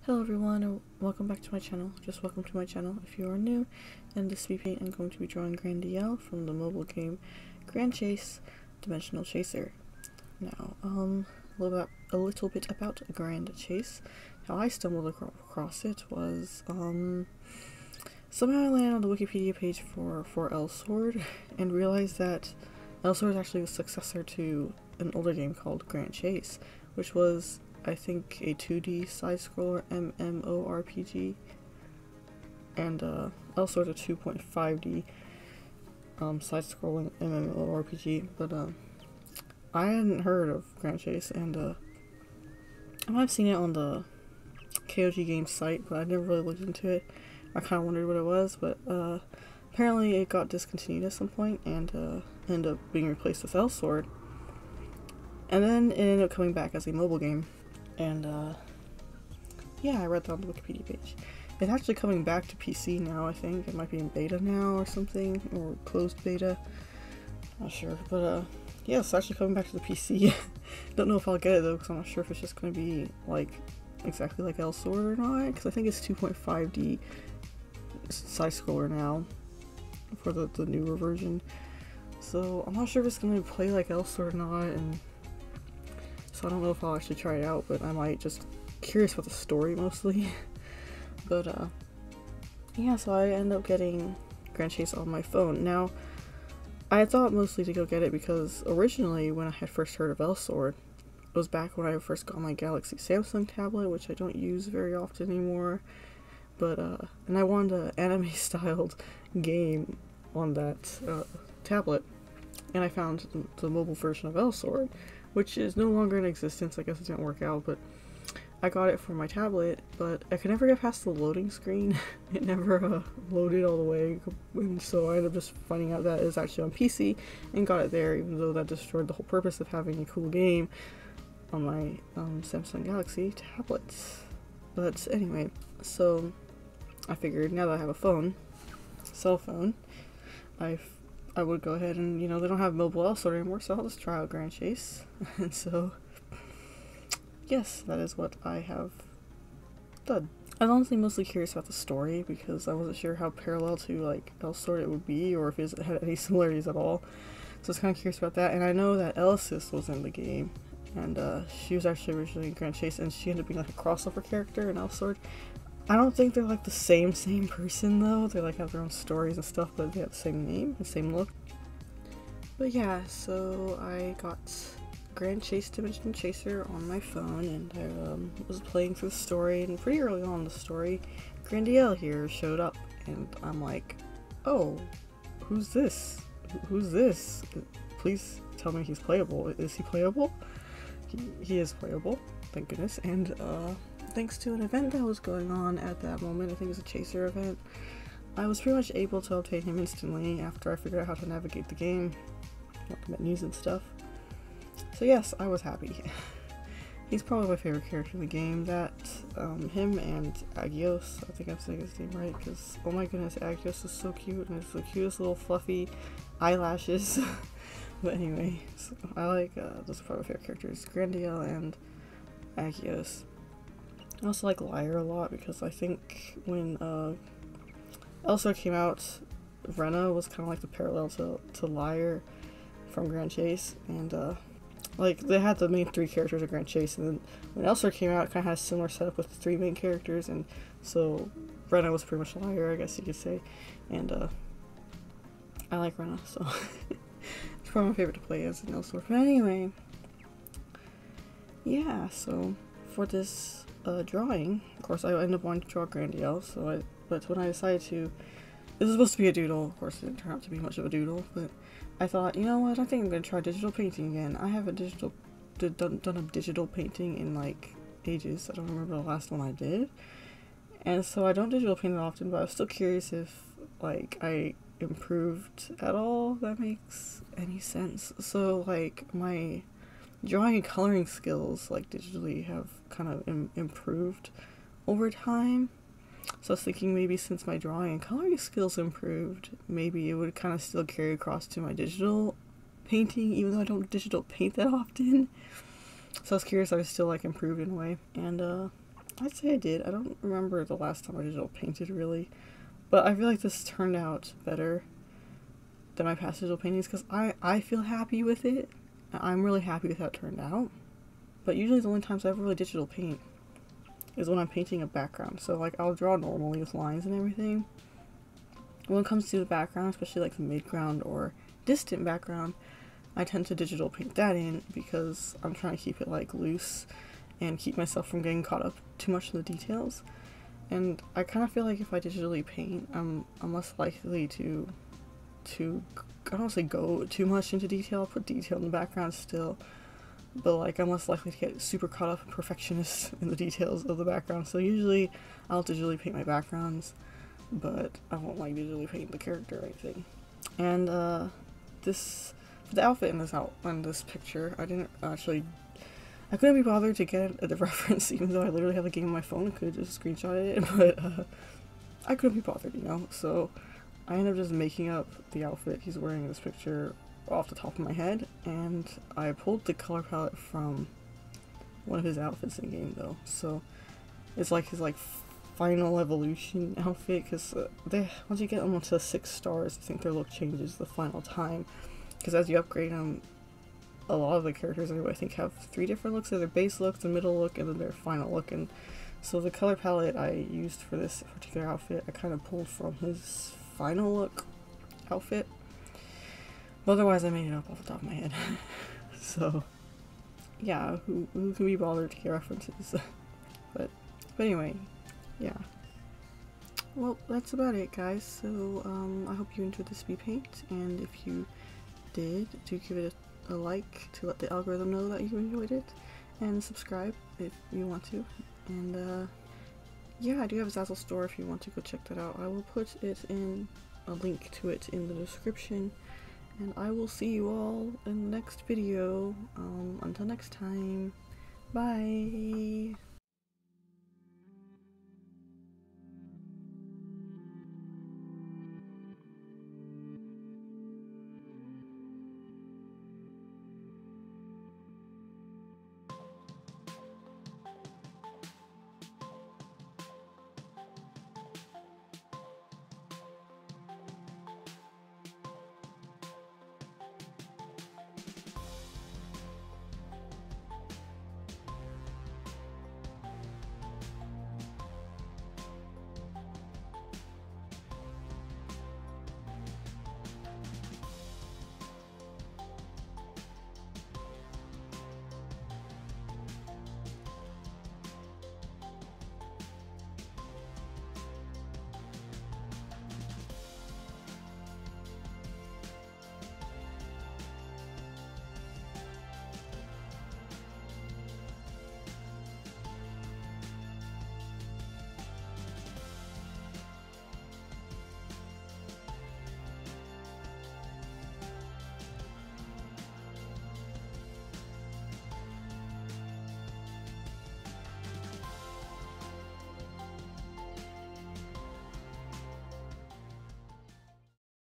Hello everyone, and welcome back to my channel. Just welcome to my channel if you are new. And this Speedpaint, I'm going to be drawing Grandiel from the mobile game Grand Chase Dimensional Chaser. Now, a little bit about Grand Chase. How I stumbled across it was, somehow I landed on the Wikipedia page for L-Sword and realized that L-Sword is actually the successor to an older game called Grand Chase, which was, I think, a 2D side-scroller MMORPG, and L-Sword a 2.5D side-scrolling MMORPG, but I hadn't heard of Grand Chase, and I might have seen it on the KOG Games site, but I never really looked into it. I kind of wondered what it was, but apparently it got discontinued at some point and ended up being replaced with L-Sword, and then it ended up coming back as a mobile game. And yeah, I read that on the Wikipedia page. It's actually coming back to PC now, I think. It might be in beta now or something, or closed beta. Not sure, but yeah, it's actually coming back to the PC. Don't know if I'll get it though, because I'm not sure if it's just going to be like exactly like L-Sword or not, because I think it's 2.5D side-scroller now for the newer version. So I'm not sure if it's going to play like L-Sword or not, and so I don't know if I'll actually try it out, but I might. Just curious about the story mostly. But yeah, so I ended up getting Grand Chase on my phone. Now, I thought mostly to go get it because originally when I had first heard of L-Sword, it was back when I first got my Galaxy Samsung tablet, which I don't use very often anymore. But and I wanted an anime-styled game on that tablet, and I found the mobile version of L-Sword, which is no longer in existence. I guess it didn't work out, but I got it for my tablet, but I could never get past the loading screen. It never loaded all the way, and so I ended up just finding out that it was actually on PC and got it there, even though that destroyed the whole purpose of having a cool game on my Samsung Galaxy tablets. But anyway, so I figured now that I have a cell phone, I would go ahead and, you know, they don't have mobile L-Sword anymore, so I'll just try out Grand Chase. And so, yes, that is what I have done. I was honestly mostly curious about the story because I wasn't sure how parallel to, like, L-Sword it would be, or if it had any similarities at all. So I was kind of curious about that, and I know that Elysis was in the game, and she was actually originally in Grand Chase, and she ended up being like a crossover character in L-Sword. I don't think they're like the same person though. They like have their own stories and stuff, but they have the same name and same look. But yeah, so I got Grand Chase Dimensional Chaser on my phone, and I was playing through the story, and pretty early on in the story, Grandiel here showed up, and I'm like, oh, who's this? Who's this? Please tell me he's playable. Is he playable? He is playable, thank goodness. And thanks to an event that was going on at that moment, I think it was a Chaser event, I was pretty much able to obtain him instantly after I figured out how to navigate the game, like menus and stuff. So yes, I was happy. He's probably my favorite character in the game. That, him and Agios, I think I'm saying his name right, because oh my goodness, Agios is so cute, and it's the cutest little fluffy eyelashes. But anyway, so I like, those are probably my favorite characters, Grandiel and Agios. I also like Liar a lot because I think when L-Sword came out, Rena was kind of like the parallel to Liar from Grand Chase, and like they had the main three characters of Grand Chase, and then when L-Sword came out, it kind of had a similar setup with the three main characters, and so Rena was pretty much Liar, I guess you could say, and I like Rena, so it's probably my favorite to play as an L-Sword. But anyway, yeah, so for this drawing, of course, I ended up wanting to draw Grandiel, but when I decided to, this was supposed to be a doodle, of course it didn't turn out to be much of a doodle, but I thought, you know what, I think I'm going to try digital painting again. I haven't done a digital painting in like ages. I don't remember the last one I did, and so I don't digital paint that often, but I was still curious if like I improved at all, if that makes any sense. So like my drawing and coloring skills like digitally have kind of improved over time, so I was thinking maybe since my drawing and coloring skills improved, maybe it would kind of still carry across to my digital painting, even though I don't digital paint that often. So I was curious if I was still like improved in a way, and I'd say I did. I don't remember the last time I digital painted really, but I feel like this turned out better than my past digital paintings because I feel happy with it. I'm really happy with how it turned out. But usually the only times I ever really digital paint is when I'm painting a background. So like I'll draw normally with lines and everything. When it comes to the background, especially like the midground or distant background, I tend to digital paint that in because I'm trying to keep it like loose and keep myself from getting caught up too much in the details. And I kind of feel like if I digitally paint, I'm less likely to I don't want to say go too much into detail. I'll put detail in the background still, but like I'm less likely to get super caught up and perfectionist in the details of the background. So usually I'll digitally paint my backgrounds, but I won't like digitally paint the character or anything. And the outfit in this picture, I couldn't be bothered to get the reference, even though I literally have the game on my phone. I could have just screenshotted it, but I couldn't be bothered, you know. So I ended up just making up the outfit he's wearing in this picture off the top of my head, and I pulled the color palette from one of his outfits in game though. So it's like his like final evolution outfit, because once you get them to 6 stars, I think their look changes the final time. Because as you upgrade them, a lot of the characters anyway, I think have 3 different looks: their base look, the middle look, and then their final look. And so the color palette I used for this particular outfit, I kind of pulled from his final look outfit. But otherwise I made it up off the top of my head. So yeah, who can be bothered to get references? but anyway, yeah. Well, that's about it, guys. So I hope you enjoyed the speed paint, and if you did, do give it a like to let the algorithm know that you enjoyed it, and subscribe if you want to. And yeah, I do have a Zazzle store if you want to go check that out. I will put it in a link to it in the description, and I will see you all in the next video. Until next time, bye.